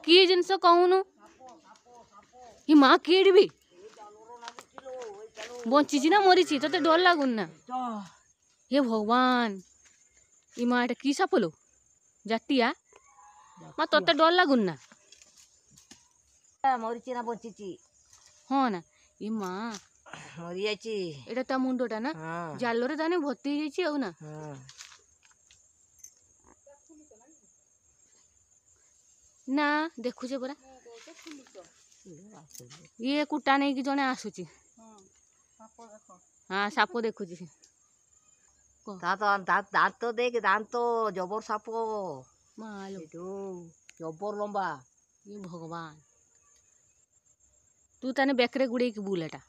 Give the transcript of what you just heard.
कि जिनस कहूनु ये माँ किड़ भी बची ना मरी तो डर लगुन ना। हे भगवान ये माँ एटा कि साप लो जाटिया माँ ते डर लगुन ना मरी ना बची। हाँ ना ये माँ मरी एटा ता मुंडटा ना जाल रे ताने भर्ती हो ना। ना देखुचे परा ये कुटा नहीं कि जने आसुची। हाँ साप देखुची दांत देख दांत जबर साप मालो जबर लंबा। ये भगवान तू ताने बेकरे गुड़े की बुलेटा